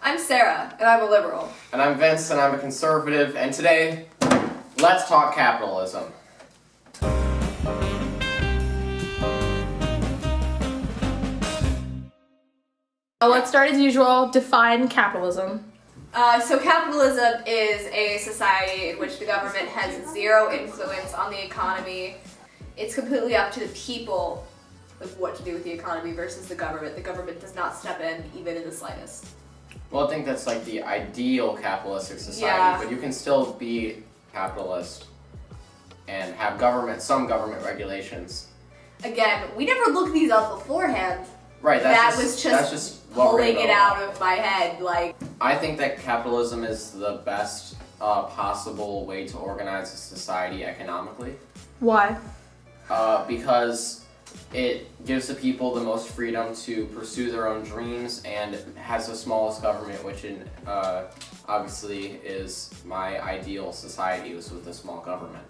I'm Sarah, and I'm a liberal. And I'm Vince, and I'm a conservative, and today, let's talk capitalism. Let's start as usual. Define capitalism. So capitalism is a society in which the government has zero influence on the economy. It's completely up to the people of what to do with the economy versus the government. The government does not step in, even in the slightest. Well, I think that's like the ideal capitalistic society, Yeah. but you can still be capitalist and have some government regulations. Again, we never looked these up beforehand. Right, That was just what we're pulling gonna it go out with. of my head, like. I think that capitalism is the best possible way to organize a society economically. Why? Because it gives the people the most freedom to pursue their own dreams and has the smallest government, which obviously is my ideal society, is with a small government.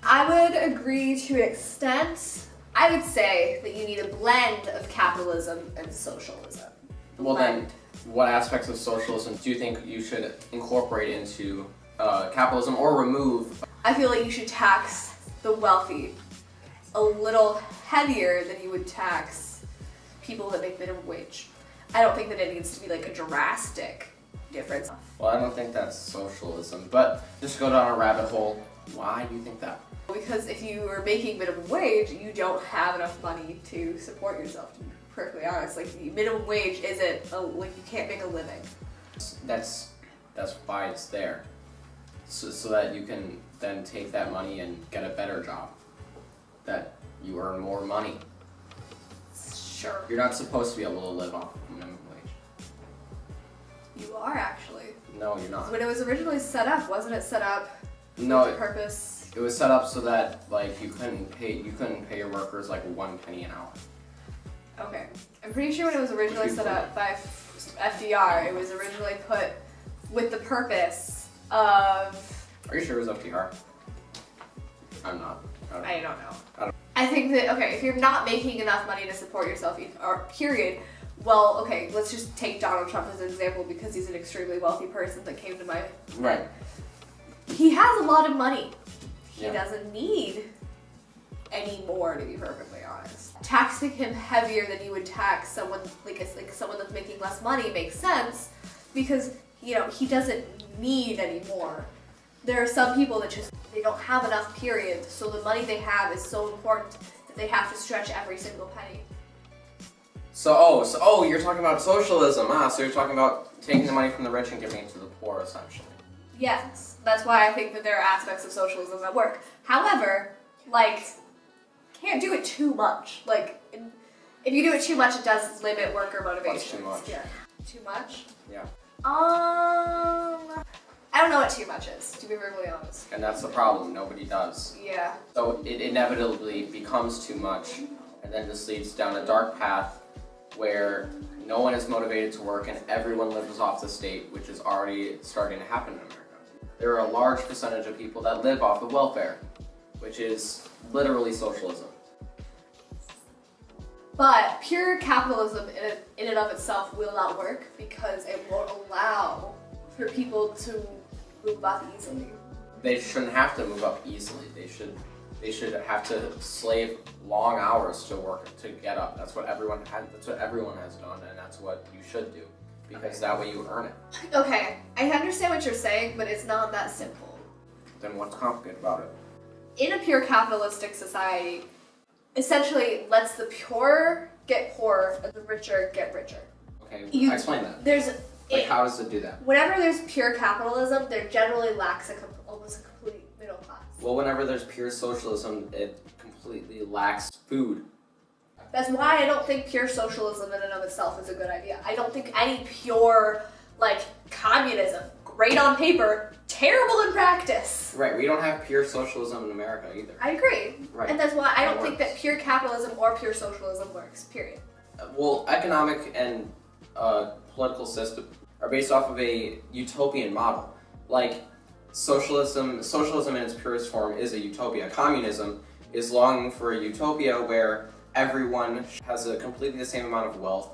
I would agree to an extent. I would say that you need a blend of capitalism and socialism. Well then, what aspects of socialism do you think you should incorporate into capitalism or remove? I feel like you should tax the wealthy a little heavier than you would tax people that make minimum wage. I don't think that it needs to be like a drastic difference. Well, I don't think that's socialism, but just go down a rabbit hole. Why do you think that? Because if you are making minimum wage, you don't have enough money to support yourself, to be perfectly honest. Like, the minimum wage isn't, like, you can't make a living. That's why it's there. So that you can then take that money and get a better job. That you earn more money. Sure. You're not supposed to be able to live off of minimum wage. You are, actually. No, you're not. When it was originally set up, wasn't it set up No, for the purpose? It was set up so that like you couldn't pay your workers like 1 penny an hour. Okay. I'm pretty sure when it was originally set up by FDR, it was originally put with the purpose of... Are you sure it was FDR? I'm not. I don't know. I think that, okay, if you're not making enough money to support yourself, or period, well, okay, let's just take Donald Trump as an example because he's an extremely wealthy person that came to my head. Right. He has a lot of money. He Yeah. doesn't need any more, to be perfectly honest. Taxing him heavier than you would tax someone like someone that's making less money makes sense because, you know, he doesn't need any more. There are some people that just, they don't have enough, period, so the money they have is so important that they have to stretch every single penny. So you're talking about socialism, so you're talking about taking the money from the rich and giving it to the poor, essentially. Yes, that's why I think that there are aspects of socialism that work. However, like, can't do it too much. Like, if you do it too much, it does limit worker motivation. What's too much? Yeah. Too much? Yeah. I don't know what too much is, to be perfectly honest. And that's the problem, nobody does. Yeah. So it inevitably becomes too much, and then this leads down a dark path where no one is motivated to work and everyone lives off the state, which is already starting to happen in America. There are a large percentage of people that live off of welfare, which is literally socialism. But pure capitalism in and of itself will not work because it won't allow for people to move up easily. They shouldn't have to move up easily. They should have to slave long hours to work to get up. That's what everyone has done, and that's what you should do. Because that way you earn it. Okay, I understand what you're saying, but it's not that simple. Then what's complicated about it? In a pure capitalistic society, essentially lets the poor get poorer and the richer get richer. Okay, You- explain that. How does it do that? Whenever there's pure capitalism, there generally lacks almost a complete middle class. Well, whenever there's pure socialism, it completely lacks food. That's why I don't think pure socialism in and of itself is a good idea. I don't think any pure, like, communism, great on paper, terrible in practice. Right, we don't have pure socialism in America either. I agree. Right. And that's why I That don't think works. that pure capitalism or pure socialism works, period. Well, economic and political system are based off of a utopian model. Like, socialism in its purest form is a utopia. Communism is longing for a utopia where everyone has a completely the same amount of wealth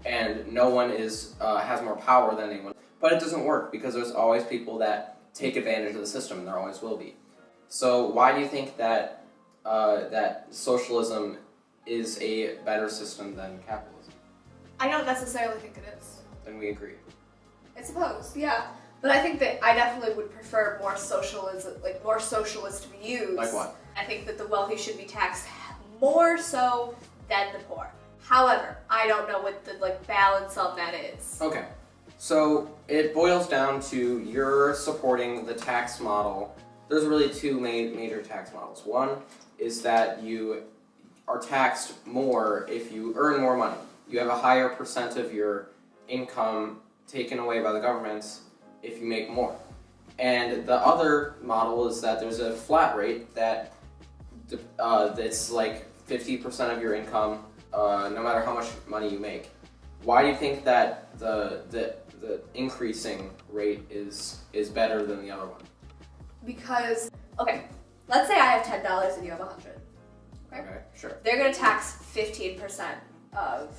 and no one has more power than anyone. But it doesn't work because there's always people that take advantage of the system, and there always will be. So why do you think that that socialism is a better system than capitalism? I don't necessarily think it is. Then we agree. I suppose, yeah. But I think that I definitely would prefer more socialism, like more socialist views. Like what? I think that the wealthy should be taxed more so than the poor. However, I don't know what the balance on that is. Okay. So it boils down to you're supporting the tax model. There's really two major tax models. One is that you are taxed more if you earn more money. You have a higher percent of your income taken away by the government if you make more. And the other model is that there's a flat rate that's like 50% of your income, no matter how much money you make. Why do you think that the increasing rate is better than the other one? Because, okay, let's say I have $10 and you have $100. Okay, sure. They're going to tax 15% of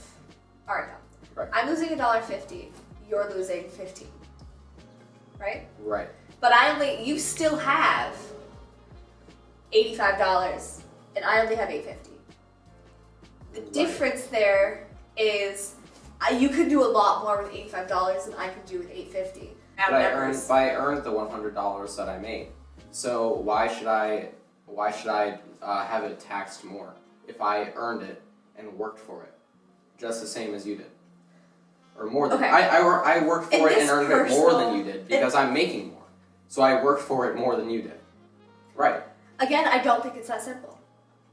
our income. Right. I'm losing $1.50. You're losing $15. Right? Right. But you still have $85 and I only have $8.50. The difference there is you could do a lot more with $85 than I could do with $8.50. But I earned the $100 that I made. So why should I have it taxed more if I earned it and worked for it, just the same as you did, or more than? Okay. I worked for it and earned it more than you did because I'm making more. So I worked for it more than you did. Right. Again, I don't think it's that simple.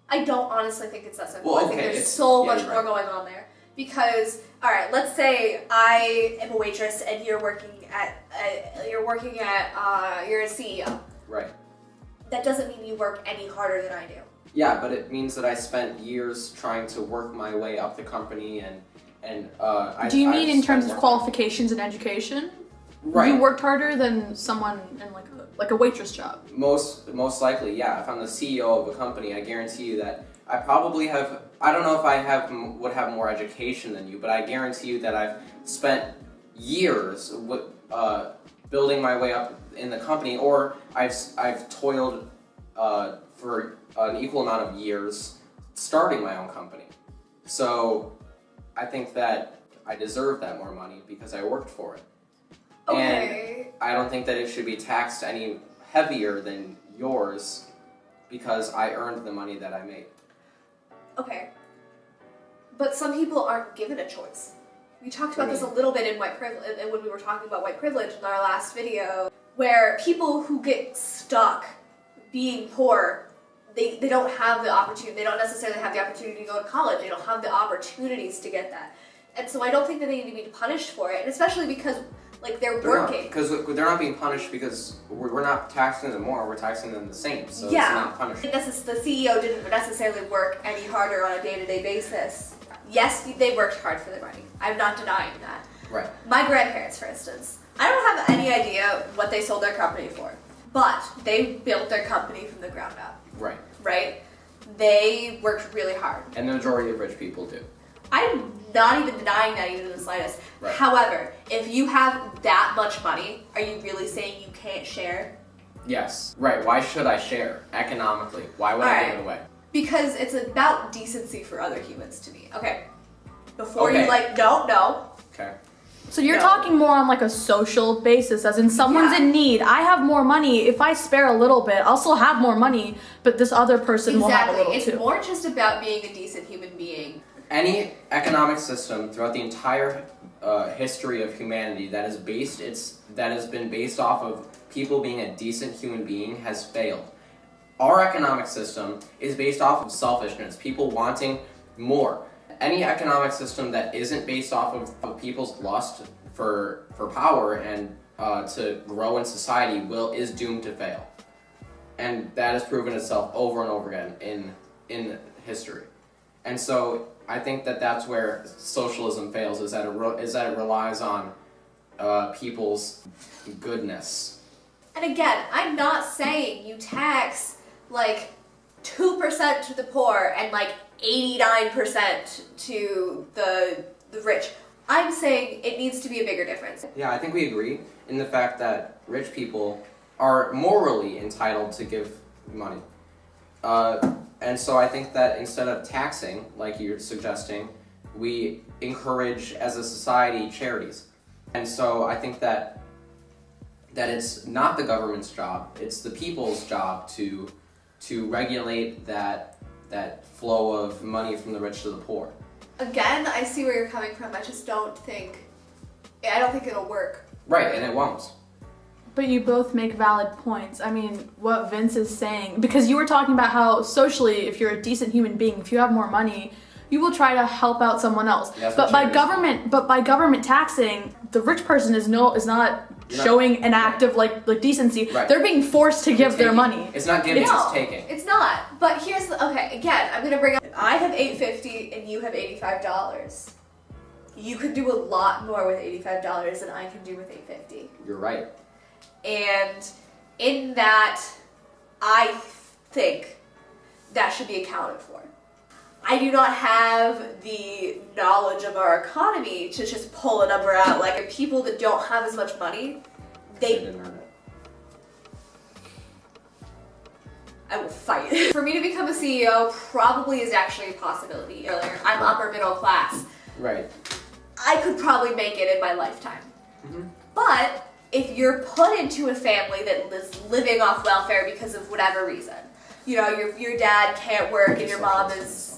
I don't honestly think it's that simple. Well, I think okay, there's so yeah, much you're more right. going on there. Because, all right, let's say I am a waitress and you're a CEO. Right. That doesn't mean you work any harder than I do. Yeah, but it means that I spent years trying to work my way up the company and Do you mean in terms of more qualifications and education? Right. You worked harder than someone in like a waitress job. Most likely, yeah. If I'm the CEO of a company, I guarantee you that I probably have. I don't know if I would have more education than you, but I guarantee you that I've spent years building my way up in the company, or I've toiled for an equal amount of years starting my own company. So I think that I deserve that more money because I worked for it. Okay. And I don't think that it should be taxed any heavier than yours because I earned the money that I made. Okay. But some people aren't given a choice. We talked about this a little bit in white privilege, when we were talking about white privilege in our last video, where people who get stuck being poor, they don't have the opportunity, they don't necessarily have the opportunity to go to college, they don't have the opportunities to get that. And so I don't think that they need to be punished for it, and especially because they're working. Because they're not being punished because we're not taxing them more, we're taxing them the same, so Yeah. it's not punishment. The CEO didn't necessarily work any harder on a day-to-day basis. Yes, they worked hard for their money. I'm not denying that. Right. My grandparents, for instance, I don't have any idea what they sold their company for, but they built their company from the ground up, Right. right? They worked really hard. And the majority of rich people do. I'm not even denying that even in the slightest. Right. However, if you have that much money, are you really saying you can't share? Yes. Right. Why should I share economically? Why would I give it away? Because it's about decency for other humans to me. Okay. Before Okay. you no. Okay. So you're No. talking more on like a social basis, as in someone's Yeah. in need. I have more money. If I spare a little bit, I'll still have more money, but this other person will have a little It's too. more just about being a decent human being. Any economic system throughout the entire history of humanity that has been based off of people being a decent human being has failed. Our economic system is based off of selfishness, people wanting more. Any economic system that isn't based off of people's lust for power and to grow in society is doomed to fail. And that has proven itself over and over again in history. And so I think that that's where socialism fails, is that it relies on people's goodness. And again, I'm not saying you tax 2% to the poor and 89% to the rich. I'm saying it needs to be a bigger difference. Yeah, I think we agree in the fact that rich people are morally entitled to give money. And so I think that instead of taxing, like you're suggesting, we encourage, as a society, charities. And so I think that it's not the government's job, it's the people's job to regulate that flow of money from the rich to the poor. Again, I see where you're coming from. I don't think it'll work. Right, and it won't. But you both make valid points. I mean, what Vince is saying, because you were talking about how socially, if you're a decent human being, if you have more money, you will try to help out someone else. But by government taxing, the rich person is not showing an act of like decency. Right. They're being forced to give their money. It's not giving, it's taking. It's not. But here's again, I'm gonna bring up. I have $850 and you have $85. You could do a lot more with $85 than I can do with $850. You're right. And in that, I think that should be accounted for. I do not have the knowledge of our economy to just pull a number out. Like, people that don't have as much money, they didn't earn it. I will fight. For me to become a CEO probably is actually a possibility. Earlier, I'm upper middle class. Right. I could probably make it in my lifetime. Mm-hmm. But if you're put into a family that is living off welfare because of whatever reason, you know, your dad can't work and your mom is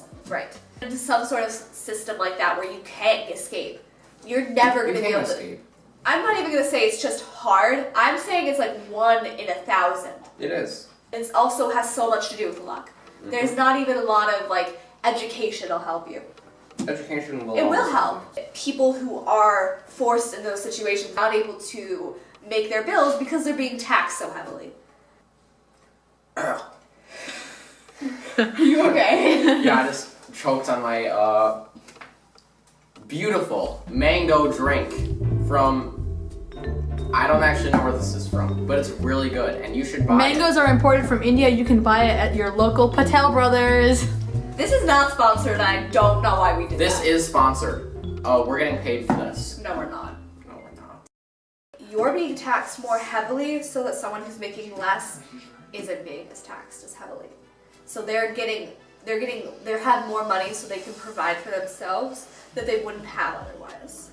into some sort of system like that where you can't escape, you're never going to be able to escape. I'm not even going to say it's just hard. I'm saying it's like 1 in 1,000. It is. It also has so much to do with luck. Mm-hmm. There's not even a lot of like education will help you. Education will. It will help. People who are forced in those situations not able to make their bills because they're being taxed so heavily. Are you okay? Yeah, I just choked on my beautiful mango drink from. I don't actually know where this is from, but it's really good, and you should buy it. Mangoes are imported from India. You can buy it at your local Patel Brothers. This is not sponsored. I don't know why we did this. This is sponsored. We're getting paid for this. No, we're not. No, we're not. You're being taxed more heavily so that someone who's making less isn't being as taxed as heavily. So they have more money so they can provide for themselves that they wouldn't have otherwise.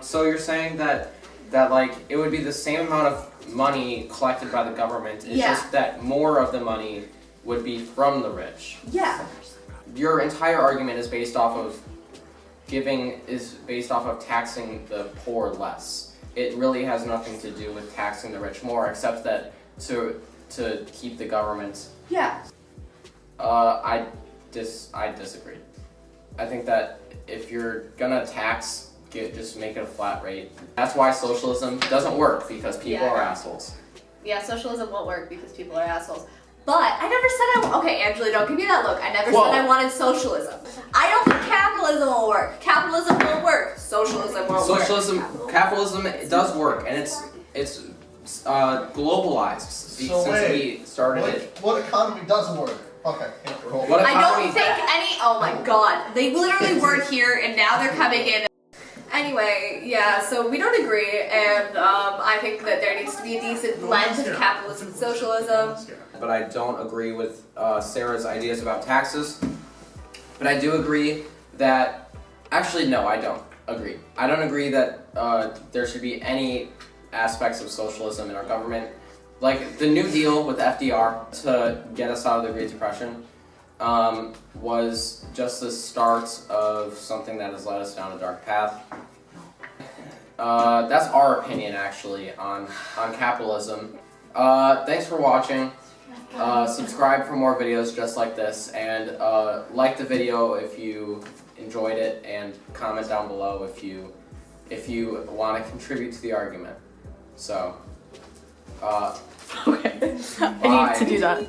So you're saying that like it would be the same amount of money collected by the government. It's just that more of the money would be from the rich. Yeah. Your entire argument is based off of taxing the poor less. It really has nothing to do with taxing the rich more, except that to keep the government. Yeah. I disagree. I think that if you're gonna tax, just make it a flat rate. That's why socialism doesn't work, because people are assholes. Yeah, socialism won't work because people are assholes. But I never said okay, Angela, don't give me that look. I never said I wanted socialism. I don't think capitalism will work. Capitalism won't work. Socialism won't work. Capitalism does work, and it's globalized since we started it. What economy doesn't work? Okay. I don't think any. Oh my God, they literally weren't here, and now they're coming in. Anyway, yeah, so we don't agree, and I think that there needs to be a decent blend of capitalism and socialism. But I don't agree with Sarah's ideas about taxes. But I do agree that, actually no, I don't agree. I don't agree that there should be any aspects of socialism in our government. Like the New Deal with FDR to get us out of the Great Depression was just the start of something that has led us down a dark path. That's our opinion, actually, on capitalism. Thanks for watching. Subscribe for more videos just like this, and like the video if you enjoyed it, and comment down below if you want to contribute to the argument. So, okay. I need to do that.